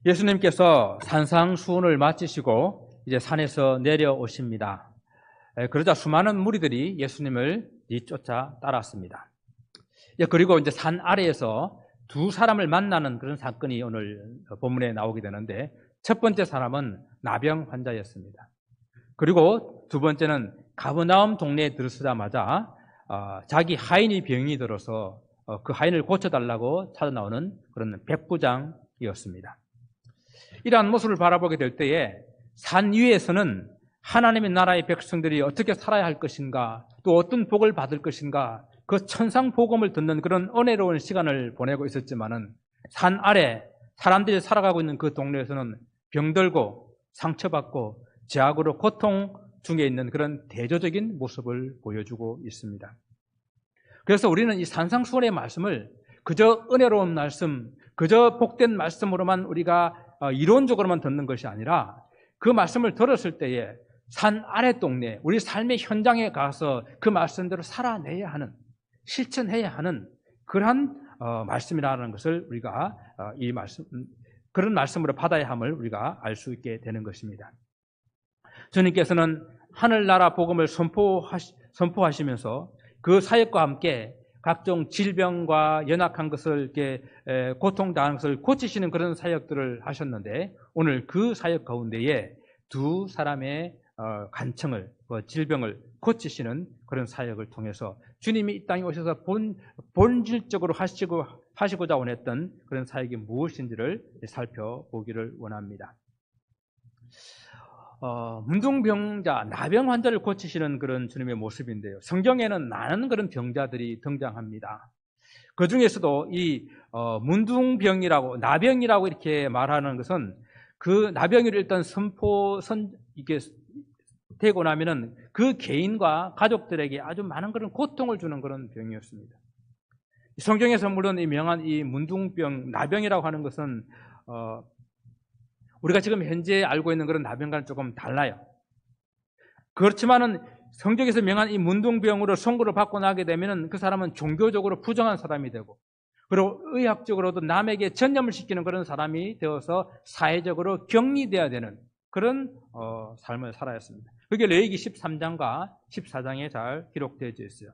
예수님께서 산상수훈을 마치시고 이제 산에서 내려오십니다. 그러자 수많은 무리들이 예수님을 뒤쫓아 따랐습니다. 그리고 이제 산 아래에서 두 사람을 만나는 그런 사건이 오늘 본문에 나오게 되는데, 첫 번째 사람은 나병 환자였습니다. 그리고 두 번째는 가버나움 동네에 들어서자마자 자기 하인이 병이 들어서 그 하인을 고쳐달라고 찾아 나오는 그런 백부장이었습니다. 이러한 모습을 바라보게 될 때에 산 위에서는 하나님의 나라의 백성들이 어떻게 살아야 할 것인가, 또 어떤 복을 받을 것인가, 그 천상 복음을 듣는 그런 은혜로운 시간을 보내고 있었지만은, 산 아래 사람들이 살아가고 있는 그 동네에서는 병들고 상처받고 죄악으로 고통 중에 있는 그런 대조적인 모습을 보여주고 있습니다. 그래서 우리는 이 산상수훈의 말씀을 그저 은혜로운 말씀, 그저 복된 말씀으로만 우리가 이론적으로만 듣는 것이 아니라, 그 말씀을 들었을 때에 산 아래 동네, 우리 삶의 현장에 가서 그 말씀대로 살아내야 하는, 실천해야 하는 그러한 말씀이라는 것을 우리가 이 말씀, 그런 말씀으로 받아야 함을 우리가 알 수 있게 되는 것입니다. 주님께서는 하늘나라 복음을 선포하시면서 그 사역과 함께 각종 질병과 연약한 것을 이렇게 고통당한 것을 고치시는 그런 사역들을 하셨는데, 오늘 그 사역 가운데에 두 사람의 간청을, 질병을 고치시는 그런 사역을 통해서 주님이 이 땅에 오셔서 본질적으로 하시고자 원했던 그런 사역이 무엇인지를 살펴보기를 원합니다. 문둥병자, 나병 환자를 고치시는 그런 주님의 모습인데요, 성경에는 많은 그런 병자들이 등장합니다. 그 중에서도 이 문둥병이라고, 나병이라고 이렇게 말하는 것은, 그 나병을 일단 이게 되고 나면은 그 개인과 가족들에게 아주 많은 그런 고통을 주는 그런 병이었습니다. 성경에서 물론 이 명한 이 문둥병, 나병이라고 하는 것은 우리가 지금 현재 알고 있는 그런 나병과는 조금 달라요. 그렇지만은 성경에서 명한 이 문둥병으로 선고를 받고 나게 되면은 그 사람은 종교적으로 부정한 사람이 되고, 그리고 의학적으로도 남에게 전염을 시키는 그런 사람이 되어서 사회적으로 격리되어야 되는 그런 삶을 살아야 했습니다. 그게 레위기 13장과 14장에 잘 기록되어 있어요.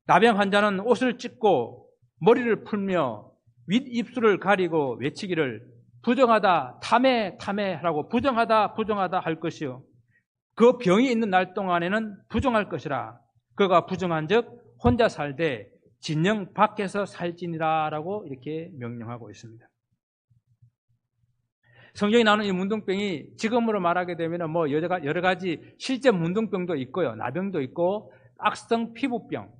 나병 환자는 옷을 찢고 머리를 풀며 윗입술을 가리고 외치기를 부정하다, 탐해, 탐해라고 부정하다, 부정하다 할 것이요, 그 병이 있는 날 동안에는 부정할 것이라. 그가 부정한 즉 혼자 살되 진영 밖에서 살지니라 라고 이렇게 명령하고 있습니다. 성경에 나오는 이 문둥병이 지금으로 말하게 되면 뭐 여러 가지 실제 문둥병도 있고요, 나병도 있고, 악성 피부병,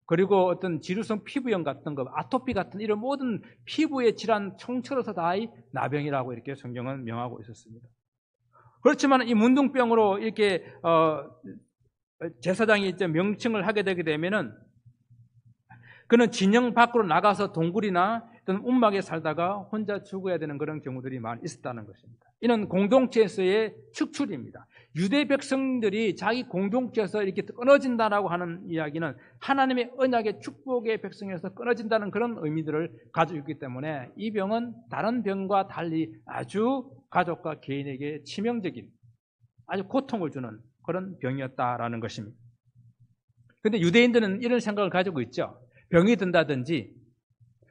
그리고 어떤 지루성 피부염 같은 거, 아토피 같은 이런 모든 피부의 질환 총체로서 다 이 나병이라고 이렇게 성경은 명하고 있었습니다. 그렇지만 이 문둥병으로 이렇게 제사장이 이제 명칭을 하게 되게 되면은, 그는 진영 밖으로 나가서 동굴이나 어떤 움막에 살다가 혼자 죽어야 되는 그런 경우들이 많이 있었다는 것입니다. 이는 공동체에서의 축출입니다. 유대 백성들이 자기 공동체에서 이렇게 끊어진다라고 하는 이야기는 하나님의 언약의 축복의 백성에서 끊어진다는 그런 의미들을 가지고 있기 때문에, 이 병은 다른 병과 달리 아주 가족과 개인에게 치명적인, 아주 고통을 주는 그런 병이었다라는 것입니다. 그런데 유대인들은 이런 생각을 가지고 있죠. 병이 든다든지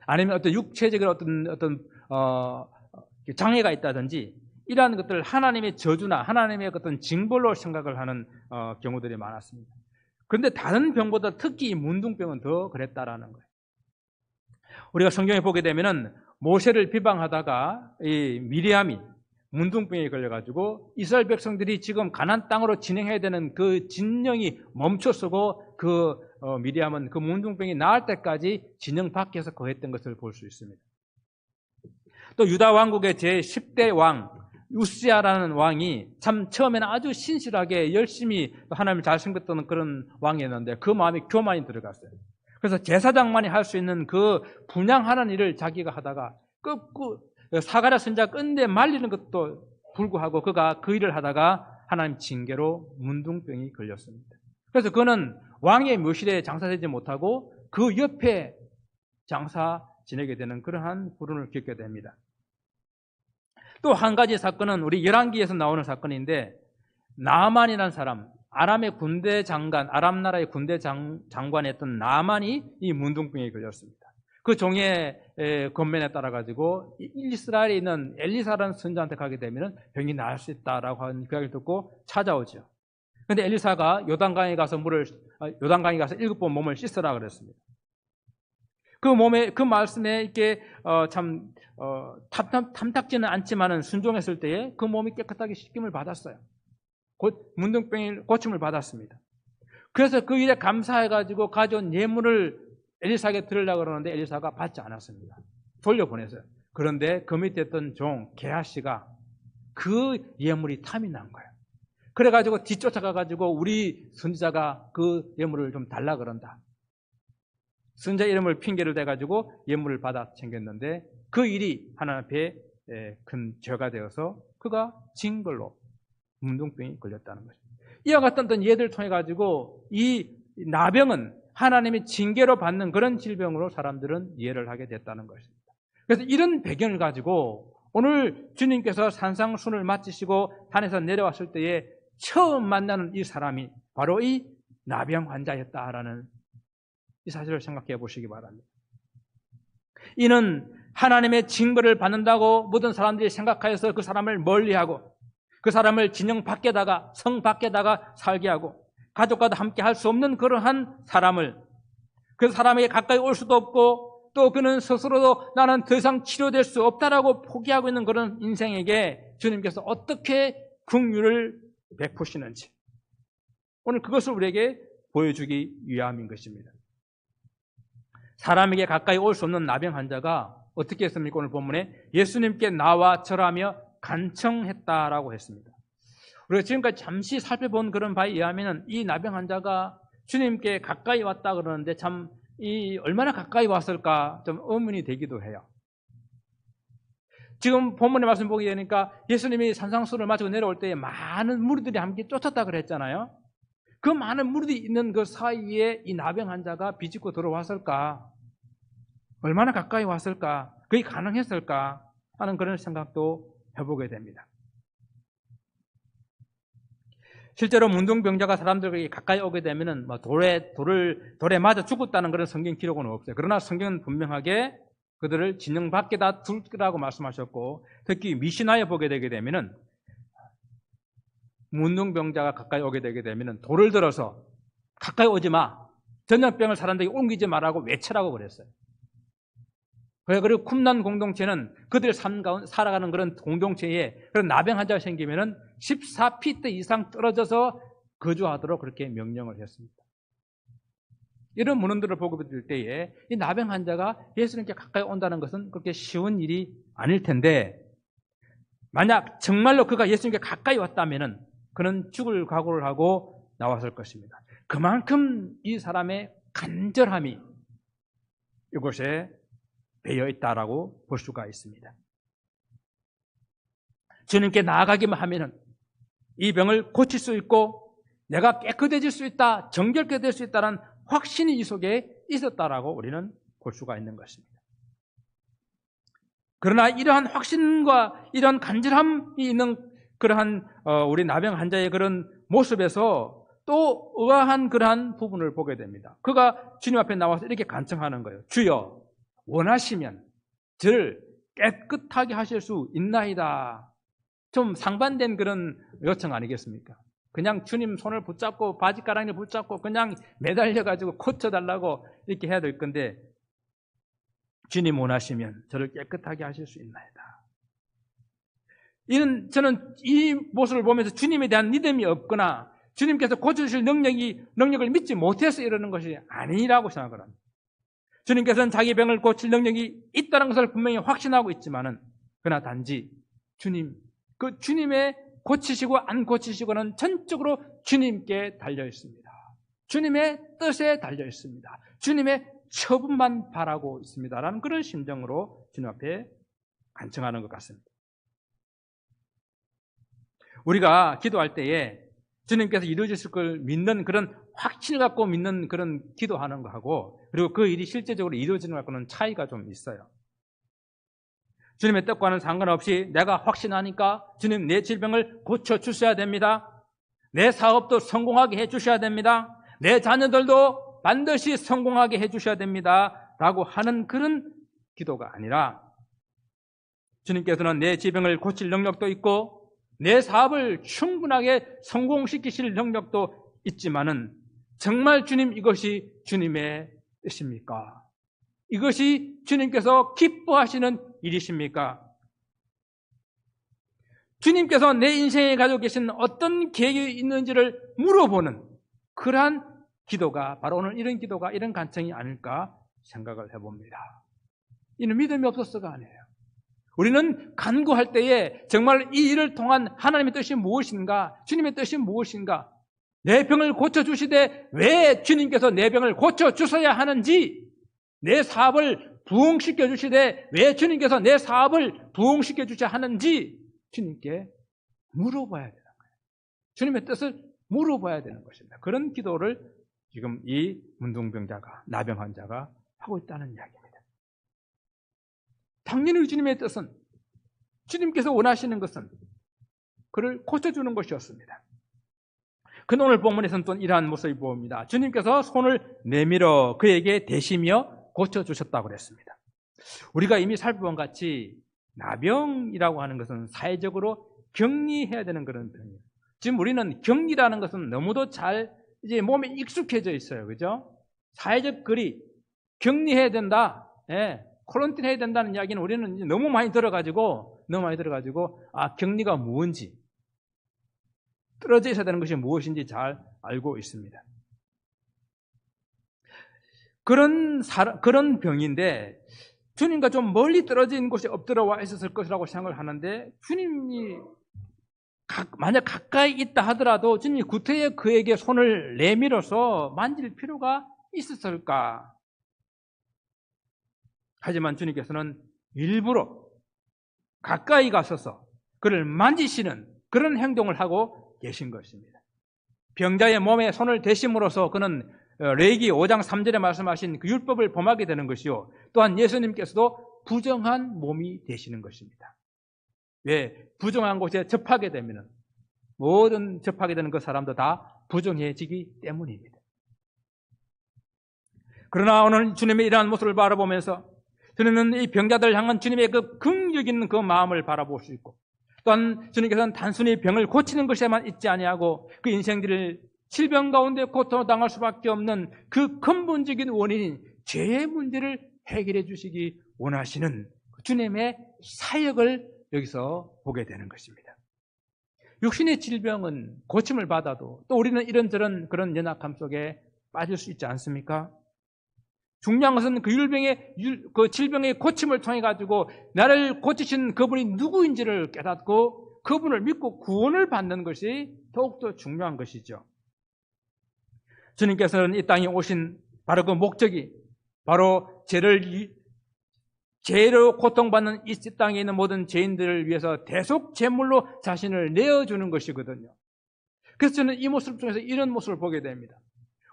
아니면 어떤 육체적인 어떤 장애가 있다든지 이러한 것들을 하나님의 저주나 하나님의 어떤 징벌로 생각을 하는 경우들이 많았습니다. 그런데 다른 병보다 특히 이 문둥병은 더 그랬다라는 거예요. 우리가 성경에 보게 되면은 모세를 비방하다가 이 미리암이 문둥병에 걸려가지고 이스라엘 백성들이 지금 가나안 땅으로 진행해야 되는 그 진영이 멈춰서고, 그 미리암은 그 문둥병이 나을 때까지 진영 밖에서 거했던 것을 볼 수 있습니다. 또 유다 왕국의 제10대 왕 우시아라는 왕이 참 처음에는 아주 신실하게 열심히 하나님을 잘 섬겼던 그런 왕이었는데, 그 마음에 교만이 들어갔어요. 그래서 제사장만이 할 수 있는 그 분향하는 일을 자기가 하다가 사가랴 선지자 끝내 말리는 것도 불구하고 그가 그 일을 하다가 하나님 징계로 문둥병이 걸렸습니다. 그래서 그는 왕의 묘실에 장사되지 못하고 그 옆에 장사 지내게 되는 그러한 불운을 겪게 됩니다. 또 한 가지 사건은 우리 열왕기에서 나오는 사건인데, 나만이라는 사람, 아람의 군대 장관, 아람 나라의 군대 장관이었던 나만이 이 문둥병에 걸렸습니다. 그 종의 권면에 따라 가지고 이스라엘에 있는 엘리사라는 선지자한테 가게 되면 병이 나을 수 있다라고 하는 그 이야기를 듣고 찾아오죠. 그런데 엘리사가 요단강에 가서 7번 몸을 씻으라 그랬습니다. 그 말씀에 이렇게 탐탁지는 않지만은 순종했을 때에 그 몸이 깨끗하게 씻김을 받았어요. 곧 문둥병이 고침을 받았습니다. 그래서 그 일에 감사해가지고 가져온 예물을 엘리사에게 드리려고 그러는데 엘리사가 받지 않았습니다. 돌려보냈어요. 그런데 그 밑에 있던 종 게하시가 그 예물이 탐이 난 거예요. 그래가지고 뒤쫓아가가지고 우리 선지자가 그 예물을 좀 달라 그런다. 선지자 이름을 핑계를 대가지고 예물을 받아 챙겼는데 그 일이 하나님 앞에 큰 죄가 되어서 그가 진 걸로 문둥병이 걸렸다는 것입니다. 이와 같은 예들을 통해 가지고 이 나병은 하나님의 징계로 받는 그런 질병으로 사람들은 이해를 하게 됐다는 것입니다. 그래서 이런 배경을 가지고 오늘 주님께서 산상순을 마치시고 산에서 내려왔을 때에 처음 만나는 이 사람이 바로 이 나병 환자였다라는 이 사실을 생각해 보시기 바랍니다. 이는 하나님의 징벌을 받는다고 모든 사람들이 생각하여서 그 사람을 멀리하고 그 사람을 진영 밖에다가 성 밖에다가 살게 하고 가족과도 함께 할 수 없는 그러한 사람을 그 사람에게 가까이 올 수도 없고 또 그는 스스로도 나는 더 이상 치료될 수 없다라고 포기하고 있는 그런 인생에게 주님께서 어떻게 긍휼을 베푸시는지 오늘 그것을 우리에게 보여주기 위함인 것입니다. 사람에게 가까이 올 수 없는 나병 환자가 어떻게 했습니까? 오늘 본문에 예수님께 나와 절하며 간청했다라고 했습니다. 우리가 지금까지 잠시 살펴본 그런 바에 의하면 이 나병 환자가 주님께 가까이 왔다 그러는데 참 얼마나 가까이 왔을까 좀 의문이 되기도 해요. 지금 본문의 말씀 보게 되니까 예수님이 산상수를 마치고 내려올 때에 많은 무리들이 함께 쫓았다 그랬잖아요. 그 많은 무리들이 있는 그 사이에 이 나병 환자가 비집고 들어왔을까? 얼마나 가까이 왔을까? 그게 가능했을까? 하는 그런 생각도 해보게 됩니다. 실제로 문둥병자가 사람들에게 가까이 오게 되면은 돌에 맞아 죽었다는 그런 성경 기록은 없어요. 그러나 성경은 분명하게 그들을 진영 밖에다 둘 거라고 말씀하셨고, 특히 미시나에 보게 되게 되면은 문둥병자가 가까이 오게 되게 되면은 돌을 들어서 가까이 오지 마, 전염병을 사람들에게 옮기지 마라고 외치라고 그랬어요. 그리고 쿰난 공동체는 그들 살아가는 그런 공동체에 그런 나병 환자가 생기면은 14피트 이상 떨어져서 거주하도록 그렇게 명령을 했습니다. 이런 문헌들을 보게 될 때에 이 나병 환자가 예수님께 가까이 온다는 것은 그렇게 쉬운 일이 아닐 텐데, 만약 정말로 그가 예수님께 가까이 왔다면은 그는 죽을 각오를 하고 나왔을 것입니다. 그만큼 이 사람의 간절함이 이곳에 배어 있다라고 볼 수가 있습니다. 주님께 나아가기만 하면은 이 병을 고칠 수 있고 내가 깨끗해질 수 있다, 정결케 될 수 있다는 확신이 이 속에 있었다라고 우리는 볼 수가 있는 것입니다. 그러나 이러한 확신과 이런 간절함이 있는 그러한 우리 나병 환자의 그런 모습에서 또 의아한 그러한 부분을 보게 됩니다. 그가 주님 앞에 나와서 이렇게 간청하는 거예요. 주여, 원하시면 저를 깨끗하게 하실 수 있나이다. 좀 상반된 그런 요청 아니겠습니까? 그냥 주님 손을 붙잡고 바지가랑이를 붙잡고 그냥 매달려가지고 고쳐달라고 이렇게 해야 될 건데, 주님 원하시면 저를 깨끗하게 하실 수 있나이다. 저는 이 모습을 보면서 주님에 대한 믿음이 없거나 주님께서 고쳐주실 능력을 믿지 못해서 이러는 것이 아니라고 생각을 합니다. 주님께서는 자기 병을 고칠 능력이 있다는 것을 분명히 확신하고 있지만은, 그러나 단지 주님의 고치시고 안 고치시고는 전적으로 주님께 달려 있습니다. 주님의 뜻에 달려 있습니다. 주님의 처분만 바라고 있습니다라는 그런 심정으로 주님 앞에 간청하는 것 같습니다. 우리가 기도할 때에 주님께서 이루어질 걸 믿는 그런 확신을 갖고 믿는 그런 기도하는 거하고, 그리고 그 일이 실제적으로 이루어지는 것과는 차이가 좀 있어요. 주님의 뜻과는 상관없이 내가 확신하니까 주님 내 질병을 고쳐주셔야 됩니다. 내 사업도 성공하게 해주셔야 됩니다. 내 자녀들도 반드시 성공하게 해주셔야 됩니다. 라고 하는 그런 기도가 아니라 주님께서는 내 질병을 고칠 능력도 있고 내 사업을 충분하게 성공시키실 능력도 있지만은 정말 주님 이것이 주님의 뜻입니까? 이것이 주님께서 기뻐하시는 일이십니까? 주님께서 내 인생에 가지고 계신 어떤 계획이 있는지를 물어보는 그러한 기도가 바로 오늘 이런 기도가 이런 간청이 아닐까 생각을 해봅니다. 이는 믿음이 없어서가 아니에요. 우리는 간구할 때에 정말 이 일을 통한 하나님의 뜻이 무엇인가, 주님의 뜻이 무엇인가, 내 병을 고쳐주시되 왜 주님께서 내 병을 고쳐주셔야 하는지, 내 사업을 부흥시켜 주시되 왜 주님께서 내 사업을 부흥시켜 주셔야 하는지 주님께 물어봐야 되는 거예요. 주님의 뜻을 물어봐야 되는 것입니다. 그런 기도를 지금 이 문둥병자가, 나병 환자가 하고 있다는 이야기입니다. 당연히 주님의 뜻은, 주님께서 원하시는 것은 그를 고쳐주는 것이었습니다. 그 오늘 본문에서는 또 이러한 모습이 보입니다. 주님께서 손을 내밀어 그에게 대시며 고쳐주셨다고 그랬습니다. 우리가 이미 살펴본 같이 나병이라고 하는 것은 사회적으로 격리해야 되는 그런 병이에요. 지금 우리는 격리라는 것은 너무도 잘 이제 몸에 익숙해져 있어요. 그죠? 사회적 거리, 격리해야 된다. 예, 쿼런틴 해야 된다는 이야기는 우리는 이제 너무 많이 들어가지고, 격리가 뭔지, 떨어져 있어야 되는 것이 무엇인지 잘 알고 있습니다. 그런 병인데, 주님과 좀 멀리 떨어진 곳에 엎드려 와 있었을 것이라고 생각을 하는데, 주님이 만약 가까이 있다 하더라도 주님이 구태여 그에게 손을 내밀어서 만질 필요가 있었을까? 하지만 주님께서는 일부러 가까이 가셔서 그를 만지시는 그런 행동을 하고 계신 것입니다. 병자의 몸에 손을 대심으로써 그는 레위기 5장 3절에 말씀하신 그 율법을 범하게 되는 것이요, 또한 예수님께서도 부정한 몸이 되시는 것입니다. 왜? 부정한 곳에 접하게 되면 모든 접하게 되는 그 사람도 다 부정해지기 때문입니다. 그러나 오늘 주님의 이러한 모습을 바라보면서 주님은 이 병자들을 향한 주님의 그 긍휼 있는 그 마음을 바라볼 수 있고, 또한 주님께서는 단순히 병을 고치는 것에만 있지 아니하고 그 인생들을 질병 가운데 고통당할 수밖에 없는 그 근본적인 원인인 죄의 문제를 해결해 주시기 원하시는 주님의 사역을 여기서 보게 되는 것입니다. 육신의 질병은 고침을 받아도 또 우리는 이런저런 그런 연약함 속에 빠질 수 있지 않습니까? 중요한 것은 그 질병의 고침을 통해 가지고 나를 고치신 그분이 누구인지를 깨닫고 그분을 믿고 구원을 받는 것이 더욱더 중요한 것이죠. 주님께서는 이 땅에 오신 바로 그 목적이 바로 죄로 고통받는 이 땅에 있는 모든 죄인들을 위해서 대속 제물로 자신을 내어주는 것이거든요. 그래서 저는 이 모습 중에서 이런 모습을 보게 됩니다.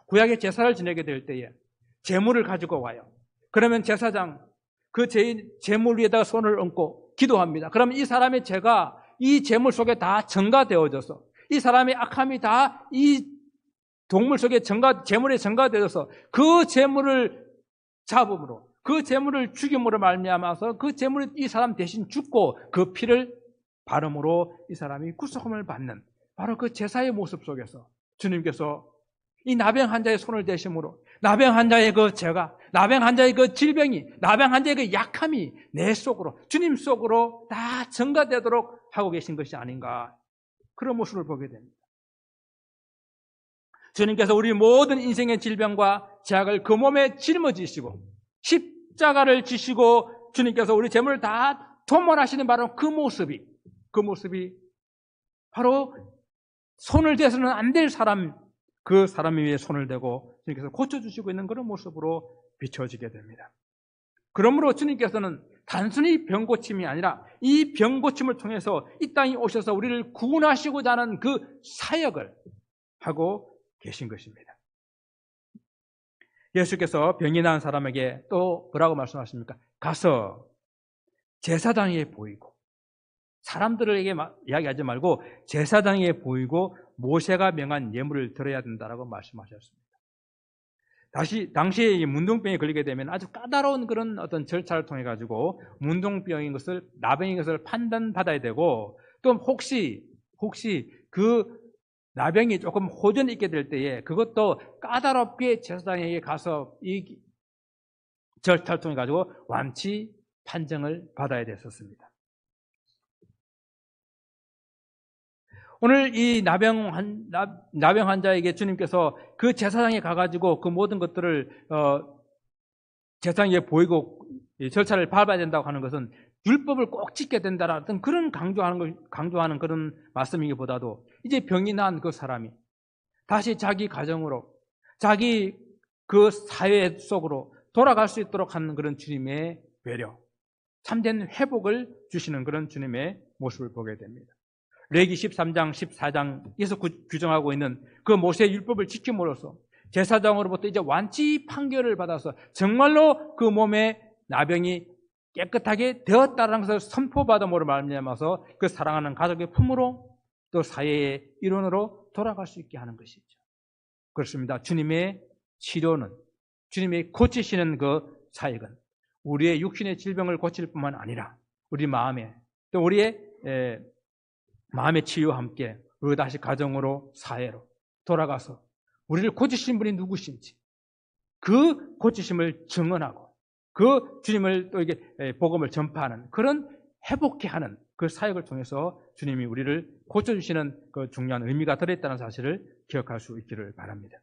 구약의 제사를 지내게 될 때에 제물을 가지고 와요. 그러면 제사장 그 제물 위에다가 손을 얹고 기도합니다. 그러면 이 사람의 죄가 이 제물 속에 다 전가되어져서 이 사람의 악함이 다 이 동물 속에 제물에 전가되어서 그 제물을 잡음으로, 그 제물을 죽임으로 말미암아서 그 제물이 이 사람 대신 죽고 그 피를 바름으로 이 사람이 구속함을 받는 바로 그 제사의 모습 속에서 주님께서 이 나병 환자의 손을 대심으로 나병 환자의 그 죄가, 나병 환자의 그 질병이, 나병 환자의 그 약함이 내 속으로, 주님 속으로 다 전가되도록 하고 계신 것이 아닌가, 그런 모습을 보게 됩니다. 주님께서 우리 모든 인생의 질병과 죄악을 그 몸에 짊어지시고 십자가를 지시고 주님께서 우리 죄물을 다 도말하시는 바로 그 모습이 바로 손을 대서는 안 될 사람, 그 사람 위에 손을 대고 주님께서 고쳐주시고 있는 그런 모습으로 비춰지게 됩니다. 그러므로 주님께서는 단순히 병고침이 아니라 이 병고침을 통해서 이 땅에 오셔서 우리를 구원하시고자 하는 그 사역을 하고 계신 것입니다. 예수께서 병이 난 사람에게 또 뭐라고 말씀하십니까? 가서 제사장에 보이고, 사람들에게 이야기하지 말고 제사장에 보이고 모세가 명한 예물을 드려야 된다라고 말씀하셨습니다. 당시에 이 문둥병에 걸리게 되면 아주 까다로운 그런 어떤 절차를 통해 가지고 문둥병인 것을, 나병인 것을 판단받아야 되고, 또 혹시 그 나병이 조금 호전이 있게 될 때에 그것도 까다롭게 제사장에게 가서 이 절차를 통해 가지고 완치 판정을 받아야 됐었습니다. 오늘 이 나병 환자에게 주님께서 그 제사장에 가가지고 그 모든 것들을 제사장에게 보이고 절차를 밟아야 된다고 하는 것은 율법을 꼭 지켜야 된다라는 그런 강조하는 그런 말씀이기보다도 이제 병이 난 그 사람이 다시 자기 가정으로, 자기 그 사회 속으로 돌아갈 수 있도록 하는 그런 주님의 배려, 참된 회복을 주시는 그런 주님의 모습을 보게 됩니다. 레위기 13장, 14장에서 규정하고 있는 그 모세의 율법을 지킴으로써 제사장으로부터 이제 완치 판결을 받아서 정말로 그 몸에 나병이 깨끗하게 되었다는 것을 선포받음으로 말미암아서 그 사랑하는 가족의 품으로 또 사회의 일원으로 돌아갈 수 있게 하는 것이죠. 그렇습니다. 주님의 치료는, 주님의 고치시는 그 사역은 우리의 육신의 질병을 고칠 뿐만 아니라 우리 마음에, 또 우리의 마음의 치유와 함께 우리가 다시 가정으로, 사회로 돌아가서 우리를 고치신 분이 누구신지 그 고치심을 증언하고 그 주님을 또 이게 복음을 전파하는 그런 회복케 하는 그 사역을 통해서 주님이 우리를 고쳐주시는 그 중요한 의미가 들어있다는 사실을 기억할 수 있기를 바랍니다.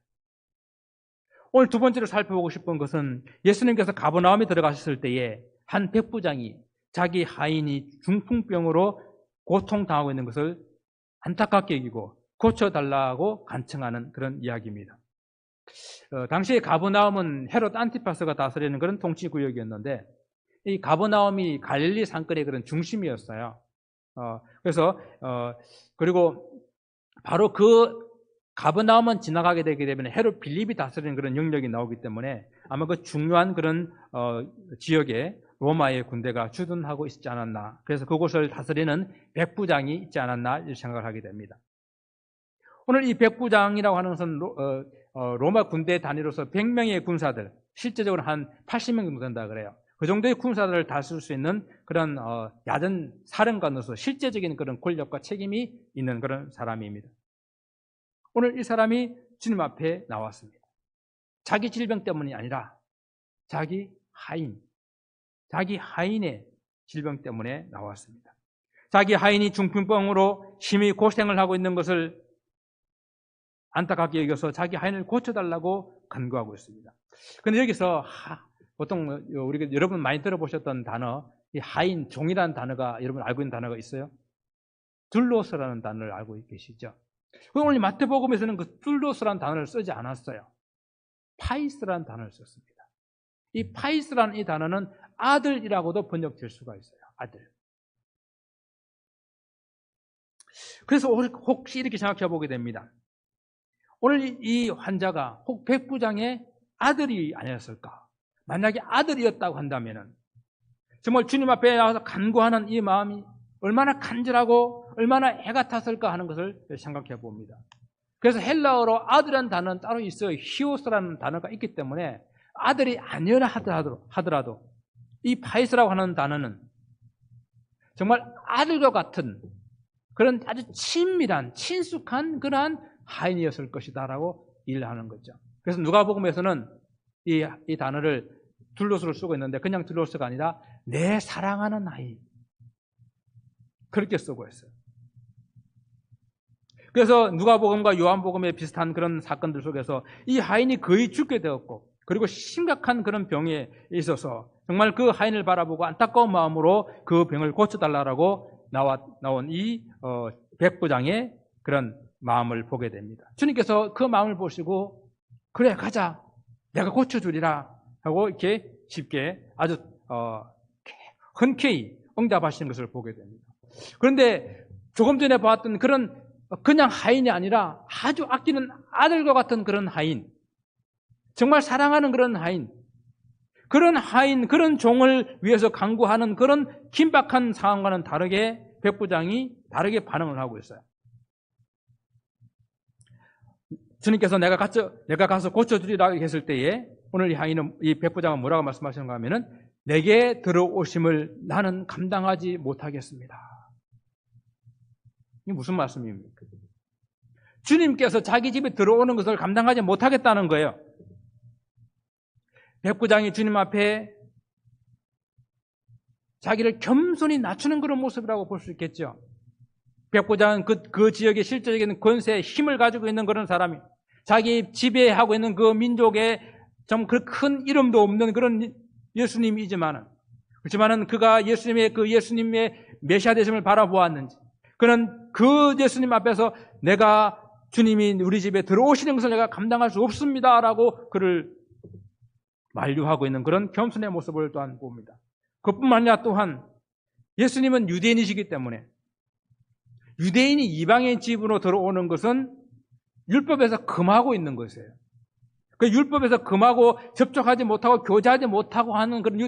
오늘 두 번째로 살펴보고 싶은 것은 예수님께서 가버나움에 들어가셨을 때에 한 백부장이 자기 하인이 중풍병으로 고통당하고 있는 것을 안타깝게 여기고 고쳐달라고 간청하는 그런 이야기입니다. 당시에 가버나움은 헤롯 안티파스가 다스리는 그런 통치구역이었는데 이 가버나움이 갈릴리 산거리의 그런 중심이었어요. 그리고 바로 그 가버나움은 지나가게 되게 되면 헤롯 빌립이 다스리는 그런 영역이 나오기 때문에 아마 그 중요한 그런 지역에 로마의 군대가 주둔하고 있지 않았나. 그래서 그곳을 다스리는 백부장이 있지 않았나 이렇게 생각을 하게 됩니다. 오늘 이 백부장이라고 하는 것은 로마 군대 단위로서 100명의 군사들, 실제적으로 한 80명 정도 된다 그래요. 그 정도의 군사들을 다스릴 수 있는 그런 야전 사령관으로서 실제적인 그런 권력과 책임이 있는 그런 사람입니다. 오늘 이 사람이 주님 앞에 나왔습니다. 자기 질병 때문이 아니라 자기 하인의 질병 때문에 나왔습니다. 자기 하인이 중풍병으로 심히 고생을 하고 있는 것을 안타깝게 여겨서 자기 하인을 고쳐달라고 간구하고 있습니다. 그런데 여기서 보통 우리가 여러분 많이 들어보셨던 단어, 이 하인, 종이라는 단어가 여러분 알고 있는 단어가 있어요? 둘로스라는 단어를 알고 계시죠? 오늘 마태복음에서는 그 둘로스라는 단어를 쓰지 않았어요. 파이스라는 단어를 썼습니다. 이 파이스라는 이 단어는 아들이라고도 번역될 수가 있어요. 아들. 그래서 혹시 이렇게 생각해 보게 됩니다. 오늘 이 환자가 혹 백부장의 아들이 아니었을까? 만약에 아들이었다고 한다면 정말 주님 앞에 나와서 간구하는 이 마음이 얼마나 간절하고 얼마나 애가 탔을까 하는 것을 생각해 봅니다. 그래서 헬라어로 아들이라는 단어는 따로 있어요. 히오스라는 단어가 있기 때문에 아들이 아니라 하더라도 이 파이스라고 하는 단어는 정말 아들과 같은 그런 아주 친밀한, 친숙한 그러한 하인이었을 것이다라고 일하는 거죠. 그래서 누가복음에서는 이 단어를 둘로스로 쓰고 있는데 그냥 둘로스가 아니라 내 사랑하는 아이 그렇게 쓰고 있어요. 그래서 누가복음과 요한복음의 비슷한 그런 사건들 속에서 이 하인이 거의 죽게 되었고 그리고 심각한 그런 병에 있어서 정말 그 하인을 바라보고 안타까운 마음으로 그 병을 고쳐달라고 나온 이 백부장의 그런 마음을 보게 됩니다. 주님께서 그 마음을 보시고 그래 가자 내가 고쳐주리라 하고 이렇게 쉽게 아주 흔쾌히 응답하시는 것을 보게 됩니다. 그런데 조금 전에 보았던 그냥 하인이 아니라 아주 아끼는 아들과 같은 그런 하인, 정말 사랑하는 그런 하인, 그런 하인, 그런 종을 위해서 간구하는 그런 긴박한 상황과는 다르게 백부장이 다르게 반응을 하고 있어요. 주님께서 내가 가서 고쳐주리라 했을 때에 오늘 이 백부장은 뭐라고 말씀하시는가 하면은 내게 들어오심을 나는 감당하지 못하겠습니다. 이게 무슨 말씀입니까? 주님께서 자기 집에 들어오는 것을 감당하지 못하겠다는 거예요. 백부장이 주님 앞에 자기를 겸손히 낮추는 그런 모습이라고 볼 수 있겠죠. 백부장은 그 지역의 실제적인 권세, 힘을 가지고 있는 그런 사람이 자기 지배하고 있는 그 민족에 좀 그 큰 이름도 없는 그런 예수님이지만은 그렇지만은 그가 예수님의 메시아 되심을 바라보았는지 그는 그 예수님 앞에서 내가 주님이 우리 집에 들어오시는 것을 내가 감당할 수 없습니다라고 그를 만류하고 있는 그런 겸손의 모습을 또한 봅니다. 그뿐만 아니라 또한 예수님은 유대인이시기 때문에 유대인이 이방인 집으로 들어오는 것은 율법에서 금하고 있는 것이에요. 그 율법에서 금하고 접촉하지 못하고 교제하지 못하고 하는 그런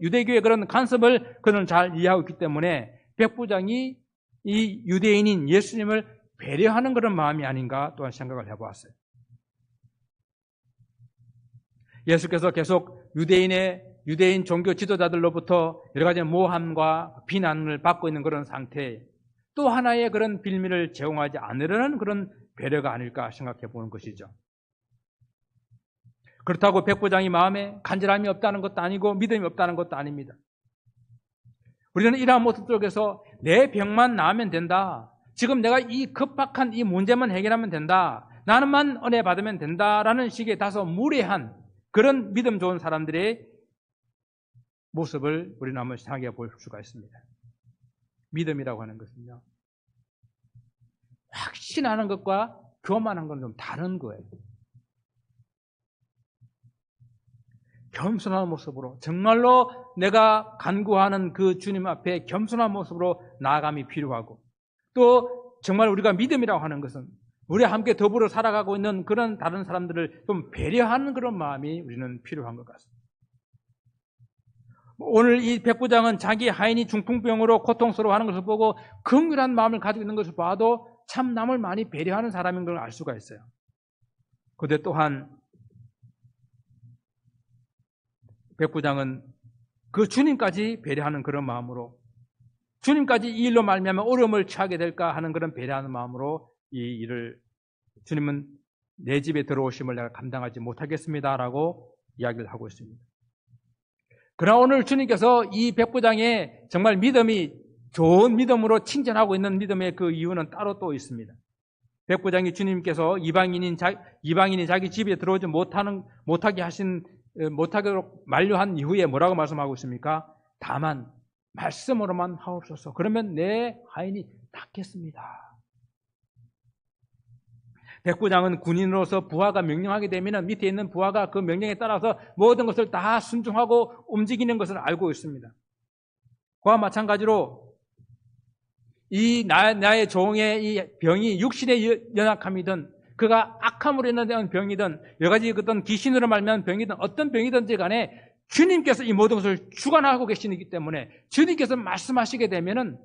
유대교의 그런 간섭을 그는 잘 이해하고 있기 때문에 백부장이 이 유대인인 예수님을 배려하는 그런 마음이 아닌가 또한 생각을 해보았어요. 예수께서 계속 유대인 종교 지도자들로부터 여러 가지 모함과 비난을 받고 있는 그런 상태에 또 하나의 그런 빌미를 제공하지 않으려는 그런 배려가 아닐까 생각해 보는 것이죠. 그렇다고 백부장이 마음에 간절함이 없다는 것도 아니고 믿음이 없다는 것도 아닙니다. 우리는 이러한 모습 속에서 내 병만 나으면 된다. 지금 내가 이 급박한 이 문제만 해결하면 된다. 나는만 은혜 받으면 된다라는 식의 다소 무례한 그런 믿음 좋은 사람들의 모습을 우리는 한번 생각해 볼 수가 있습니다. 믿음이라고 하는 것은요, 확신하는 것과 교만한 건 좀 다른 거예요. 겸손한 모습으로 정말로 내가 간구하는 그 주님 앞에 겸손한 모습으로 나아감이 필요하고 또 정말 우리가 믿음이라고 하는 것은 우리와 함께 더불어 살아가고 있는 그런 다른 사람들을 좀 배려하는 그런 마음이 우리는 필요한 것 같습니다. 오늘 이 백부장은 자기 하인이 중풍병으로 고통스러워하는 것을 보고 긍휼한 마음을 가지고 있는 것을 봐도 참 남을 많이 배려하는 사람인 걸 알 수가 있어요. 그런데 또한 백부장은 그 주님까지 배려하는 그런 마음으로 주님까지 이 일로 말미암아 어려움을 처하게 될까 하는 그런 배려하는 마음으로 이 일을 주님은 내 집에 들어오심을 내가 감당하지 못하겠습니다라고 이야기를 하고 있습니다. 그러나 오늘 주님께서 이 백부장의 정말 믿음이 좋은 믿음으로 칭찬하고 있는 믿음의 그 이유는 따로 또 있습니다. 백부장이 주님께서 이방인이 자기 집에 들어오지 못하도록 만류한 이후에 뭐라고 말씀하고 있습니까? 다만 말씀으로만 하옵소서. 그러면 내 하인이 낫겠습니다. 백부장은 군인으로서 부하가 명령하게 되면 밑에 있는 부하가 그 명령에 따라서 모든 것을 다 순종하고 움직이는 것을 알고 있습니다. 그와 마찬가지로 나의 종의 이 병이 육신의 연약함이든 그가 악함으로 인한 병이든 여러 가지 어떤 귀신으로 말미암은 병이든 어떤 병이든지 간에 주님께서 이 모든 것을 주관하고 계시기 때문에 주님께서 말씀하시게 되면은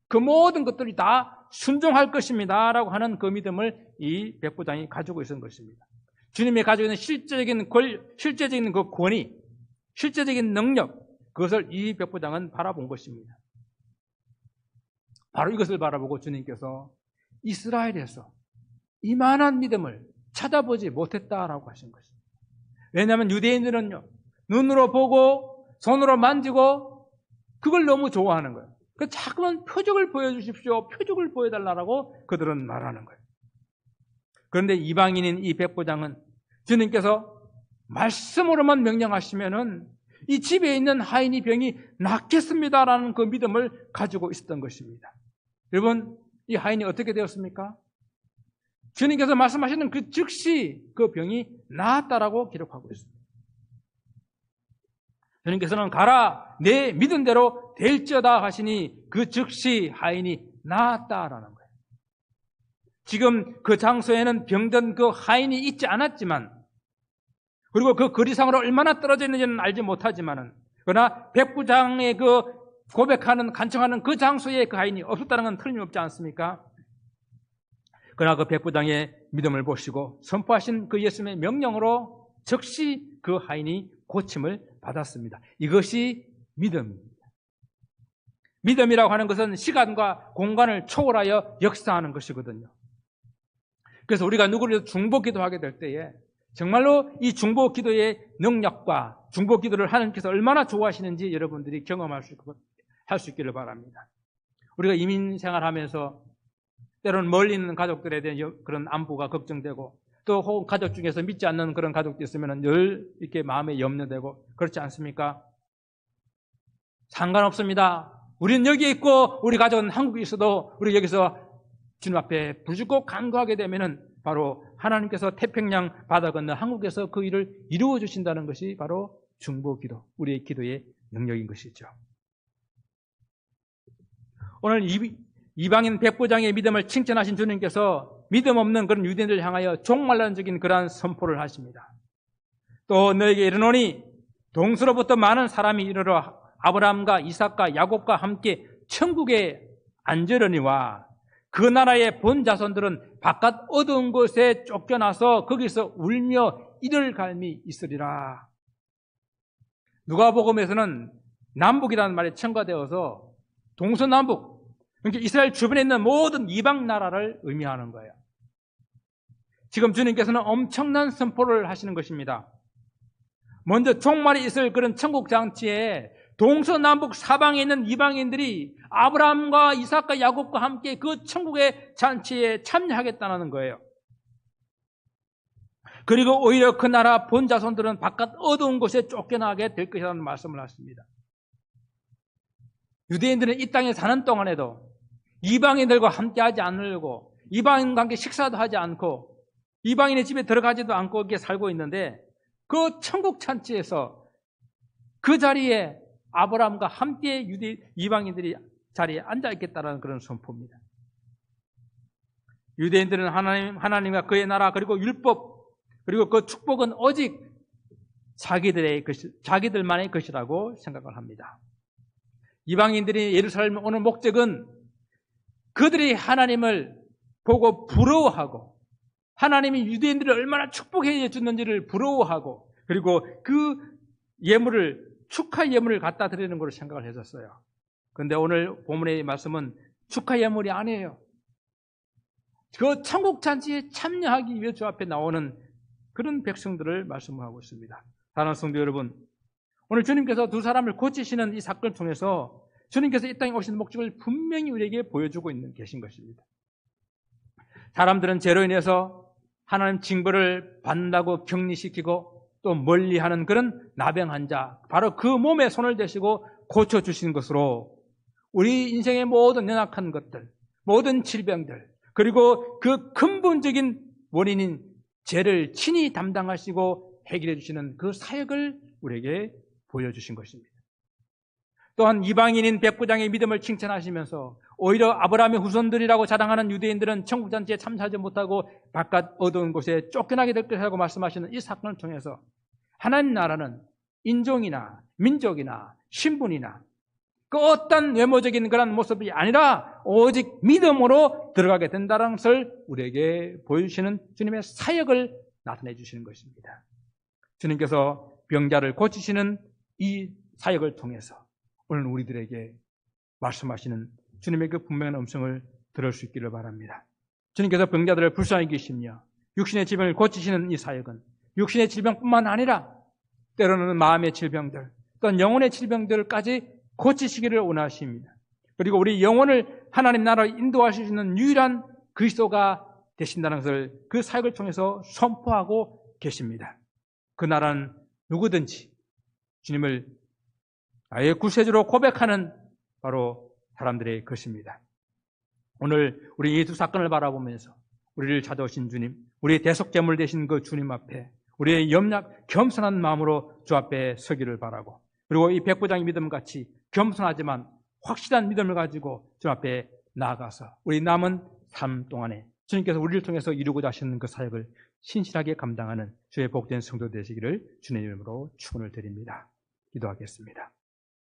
그 모든 것들이 다 순종할 것입니다 라고 하는 그 믿음을 이 백부장이 가지고 있는 것입니다. 주님이 가지고 있는 실제적인 그 권위, 실제적인 능력, 그것을 이 백부장은 바라본 것입니다. 바로 이것을 바라보고 주님께서 이스라엘에서 이만한 믿음을 찾아보지 못했다라고 하신 것입니다. 왜냐하면 유대인들은요, 눈으로 보고 손으로 만지고 그걸 너무 좋아하는 거예요. 그 자꾸만 표적을 보여주십시오, 표적을 보여달라고 그들은 말하는 거예요. 그런데 이방인인 이 백부장은 주님께서 말씀으로만 명령하시면은 이 집에 있는 하인이 병이 낫겠습니다라는 그 믿음을 가지고 있었던 것입니다. 여러분, 이 하인이 어떻게 되었습니까? 주님께서 말씀하시는 그 즉시 그 병이 나았다라고 기록하고 있습니다. 주님께서는 가라, 내 믿은 대로 될지어다 하시니 그 즉시 하인이 나았다라는 거예요. 지금 그 장소에는 병든 그 하인이 있지 않았지만 그리고 그 거리상으로 얼마나 떨어져 있는지는 알지 못하지만은, 그러나 백부장의 그 고백하는, 간청하는 그 장소에 그 하인이 없었다는 건 틀림없지 않습니까? 그러나 그 백부장의 믿음을 보시고 선포하신 그 예수님의 명령으로 즉시 그 하인이 고침을 받았습니다. 이것이 믿음입니다. 믿음이라고 하는 것은 시간과 공간을 초월하여 역사하는 것이거든요. 그래서 우리가 누구를 중보 기도하게 될 때에 정말로 이 중보 기도의 능력과 중보 기도를 하나님께서 얼마나 좋아하시는지 여러분들이 경험할 수 있기를 바랍니다. 우리가 이민 생활하면서 때로는 멀리 있는 가족들에 대한 그런 안부가 걱정되고, 또 혹은 가족 중에서 믿지 않는 그런 가족도 있으면 늘 이렇게 마음에 염려되고 그렇지 않습니까? 상관없습니다. 우리는 여기에 있고 우리 가족은 한국에 있어도 우리 여기서 주님 앞에 부르짖고 간구하게 되면은 바로 하나님께서 태평양 바다 건너 한국에서 그 일을 이루어 주신다는 것이 바로 중보 기도, 우리의 기도의 능력인 것이죠. 오늘 이방인 백부장의 믿음을 칭찬하신 주님께서 믿음 없는 그런 유대인들을 향하여 종말론적인 그러한 선포를 하십니다. 또 너에게 이르노니 동서로부터 많은 사람이 이르러 아브라함과 이삭과 야곱과 함께 천국에 앉으려니와 그 나라의 본 자손들은 바깥 어두운 곳에 쫓겨나서 거기서 울며 이를 갈미 있으리라. 누가복음에서는 남북이라는 말이 첨가되어서 동서남북, 그러니까 이스라엘 주변에 있는 모든 이방 나라를 의미하는 거예요. 지금 주님께서는 엄청난 선포를 하시는 것입니다. 먼저 종말이 있을 그런 천국 장치에 동서남북 사방에 있는 이방인들이 아브라함과 이삭과 야곱과 함께 그 천국의 잔치에 참여하겠다는 거예요. 그리고 오히려 그 나라 본 자손들은 바깥 어두운 곳에 쫓겨나게 될 것이라는 말씀을 하십니다. 유대인들은 이 땅에 사는 동안에도 이방인들과 함께하지 않으려고 이방인과 함께 식사도 하지 않고 이방인의 집에 들어가지도 않고 이렇게 살고 있는데, 그 천국 잔치에서 그 자리에 아브라함과 함께 이방인들이 자리에 앉아있겠다는 그런 선포입니다. 유대인들은 하나님과 그의 나라 그리고 율법 그리고 그 축복은 오직 자기들만의 것이라고 생각을 합니다. 이방인들이 예루살렘에 오는 목적은 그들이 하나님을 보고 부러워하고 하나님이 유대인들을 얼마나 축복해 주는지를 부러워하고 그리고 그 예물을 축하 예물을 갖다 드리는 걸로 생각을 했었어요. 그런데 오늘 본문의 말씀은 축하 예물이 아니에요. 그 천국 잔치에 참여하기 위해 주 앞에 나오는 그런 백성들을 말씀하고 있습니다. 사랑하는 성도 여러분, 오늘 주님께서 두 사람을 고치시는 이 사건을 통해서 주님께서 이 땅에 오신 목적을 분명히 우리에게 보여주고 계신 것입니다. 사람들은 죄로 인해서 하나님 징벌을 받는다고 격리시키고 또 멀리하는 그런 나병 자, 바로 그 몸에 손을 대시고 고쳐주시는 것으로 우리 인생의 모든 연약한 것들, 모든 질병들, 그리고 그 근본적인 원인인 죄를 친히 담당하시고 해결해 주시는 그 사역을 우리에게 보여주신 것입니다. 또한 이방인인 백부장의 믿음을 칭찬하시면서 오히려 아브라함의 후손들이라고 자랑하는 유대인들은 천국잔치에 참여하지 못하고 바깥 어두운 곳에 쫓겨나게 될 것이라고 말씀하시는 이 사건을 통해서 하나님 나라는 인종이나 민족이나 신분이나 그 어떤 외모적인 그런 모습이 아니라 오직 믿음으로 들어가게 된다는 것을 우리에게 보여주시는 주님의 사역을 나타내 주시는 것입니다. 주님께서 병자를 고치시는 이 사역을 통해서 오늘 우리들에게 말씀하시는 주님의 그 분명한 음성을 들을 수 있기를 바랍니다. 주님께서 병자들을 불쌍히 여기시며 육신의 질병을 고치시는 이 사역은 육신의 질병뿐만 아니라 때로는 마음의 질병들, 또한 영혼의 질병들까지 고치시기를 원하십니다. 그리고 우리 영혼을 하나님 나라로 인도하실 수 있는 유일한 그리스도가 되신다는 것을 그 사역을 통해서 선포하고 계십니다. 그 나라는 누구든지 주님을 아예 구세주로 고백하는 바로 사람들의 것입니다. 오늘 우리 이 두 사건을 바라보면서 우리를 찾아오신 주님, 우리의 대속제물 되신 그 주님 앞에 우리의 겸손한 마음으로 주 앞에 서기를 바라고, 그리고 이 백부장의 믿음같이 겸손하지만 확실한 믿음을 가지고 주 앞에 나아가서 우리 남은 삶 동안에 주님께서 우리를 통해서 이루고자 하시는 그 사역을 신실하게 감당하는 주의 복된 성도 되시기를 주님의 이름으로 축원을 드립니다. 기도하겠습니다.